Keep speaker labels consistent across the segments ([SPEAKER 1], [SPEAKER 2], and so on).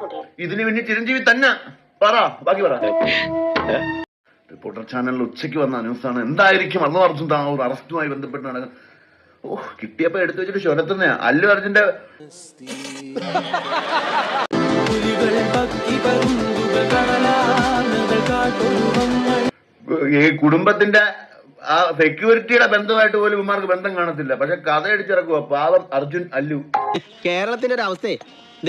[SPEAKER 1] പൊടിയും.
[SPEAKER 2] ഇതിന് വേണ്ടി ചിരഞ്ജീവി തന്നെ പറ, ബാക്കി പറ. റിപ്പോർട്ടർ ചാനലിൽ ഉച്ചയ്ക്ക് വന്ന ന്യൂസാണ്. എന്തായിരിക്കും അന്ന് അർജുൻ ഒരു അറസ്റ്റുമായി ബന്ധപ്പെട്ട് നടക്കുന്നത്? ഓ, കിട്ടിയപ്പോ എടുത്തു വെച്ചിട്ട് ചുരത്തുന്ന അല്ലു അർജുന്റെ ഈ കുടുംബത്തിന്റെ ആ സെക്യൂരിറ്റിയുടെ ബന്ധമായിട്ട് പോലും ഇവന്മാർക്ക് ബന്ധം കാണത്തില്ല. പക്ഷെ കഥ അടിച്ചിറക്കുക പാവം അർജുൻ അല്ലു.
[SPEAKER 3] കേരളത്തിന്റെ ഒരു അവസ്ഥയെ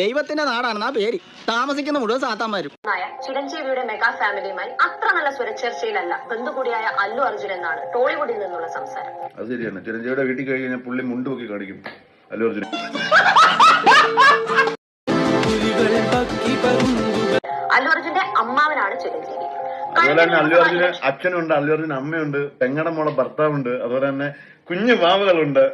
[SPEAKER 3] ദൈവത്തിന്റെ നാടാണെന്നാ പേര്. താമസിക്കുന്ന മുഴുവൻ സാത്താന്മാരും.
[SPEAKER 1] ചിരഞ്ജീവിയുടെ മെഗാ ഫാമിലിയുമായി അത്ര നല്ല സ്വരച്ചേർച്ചയിലല്ല ബന്ധു കൂടിയായ അല്ലു അർജുൻ എന്നാണ് ടോളിവുഡിൽ നിന്നുള്ള സംസാരം.
[SPEAKER 2] അത് ശരിയാണ്. ചിരഞ്ജീവിയുടെ വീട്ടിൽ കഴിഞ്ഞാൽ പുള്ളി മുണ്ട് നോക്കി കാണിക്കും അല്ലു അർജുൻ.
[SPEAKER 1] അല്ലു അർജുന്റെ അമ്മാവനാണ് ചിരഞ്ജീവി.
[SPEAKER 2] അതുപോലെ തന്നെ അല്ലു അർജുന് അച്ഛനുണ്ട്, അല്ലു അർജുന് അമ്മയുണ്ട്, പെങ്ങടെ മോളെ ഭർത്താവുണ്ട്, അതുപോലെ തന്നെ കുഞ്ഞു പാവകളുണ്ട്.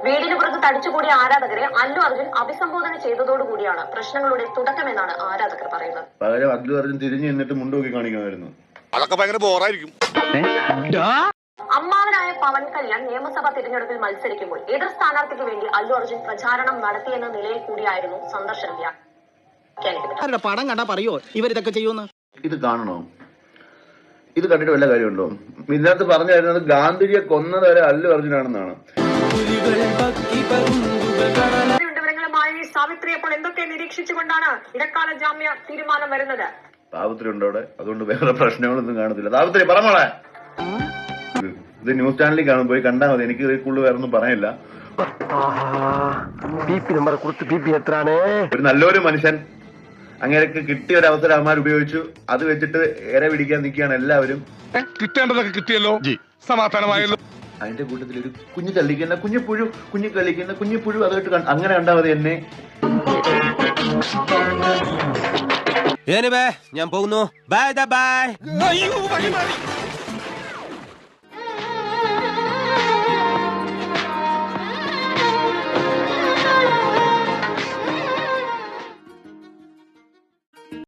[SPEAKER 1] വീടിന് പുറത്ത് തടിച്ചുകൂടിയ ആരാധകരെ അല്ലു അർജുൻ അഭിസംബോധന ചെയ്തതോടുകൂടിയാണ് പ്രശ്നങ്ങളുടെ തുടക്കമെന്നാണ് ആരാധകർ പറയുന്നത്.
[SPEAKER 2] പകരം അല്ലു അർജുൻ തിരിഞ്ഞു നിന്നിട്ട് മുണ്ട് നോക്കി കാണിക്കുമായിരുന്നു.
[SPEAKER 4] അതൊക്കെ ഭയങ്കര ബോറായിരിക്കും.
[SPEAKER 1] അമ്മാവനായ പവൻ കല്യാൺ നിയമസഭാ തിരഞ്ഞെടുപ്പിൽ മത്സരിക്കുമ്പോൾ എതിർ സ്ഥാനാർത്ഥിക്ക് വേണ്ടി അല്ലു അർജുൻ പ്രചാരണം നടത്തിയെന്ന നിലയിൽ കൂടിയായിരുന്നു സന്ദർശനം.
[SPEAKER 3] പടം കണ്ടാ പറയോ ഇവരിതൊക്കെ ചെയ്യുമെന്ന്?
[SPEAKER 2] ഇത് കാണണോ? ഇത് കണ്ടിട്ട് വല്ല കാര്യമുണ്ടോ? ഇതിനകത്ത് പറഞ്ഞു തരുന്നത് ഗാന്ധിജിയെ കൊന്നത് വരെ അല്ലു അർജുനാണെന്നാണ്.
[SPEAKER 1] സാവിത്രി അപ്പോൾ എന്തൊക്കെ നിരീക്ഷിച്ചുകൊണ്ടാണ് ഇടക്കാല ജാമ്യ തീരുമാനം വരുന്നത്?
[SPEAKER 2] സാവിത്രി ഉണ്ടോ അവിടെ? അതുകൊണ്ട് വേറെ പ്രശ്നങ്ങളൊന്നും കാണത്തില്ല. സാവിത്രി പറമോളെ, ഇത് ന്യൂസ് ചാനലിൽ കാണും, പോയി കണ്ടാൽ മതി. എനിക്ക് ഇതിൽ കൂടുതൽ വേറെ ഒന്നും പറയാനില്ല. ഒരു നല്ലൊരു മനുഷ്യൻ, അങ്ങനെയൊക്കെ കിട്ടിയ ഒരു അവസരം അവന്മാർ ഉപയോഗിച്ചു. അത് വെച്ചിട്ട് ഇര പിടിക്കാൻ നിൽക്കുകയാണ് എല്ലാവരും.
[SPEAKER 4] കിട്ടേണ്ടതൊക്കെ കിട്ടിയല്ലോ, സമാധാനമായല്ലോ.
[SPEAKER 2] അതിന്റെ കൂട്ടത്തിൽ ഒരു കുഞ്ഞു തള്ളിക്കുന്ന കുഞ്ഞുപുഴു, കുഞ്ഞു കളിക്കുന്ന കുഞ്ഞുപുഴു, അതായിട്ട് അങ്ങനെ കണ്ടാൽ മതി എന്നെ.
[SPEAKER 5] ഞാൻ പോകുന്നു. Bye bye.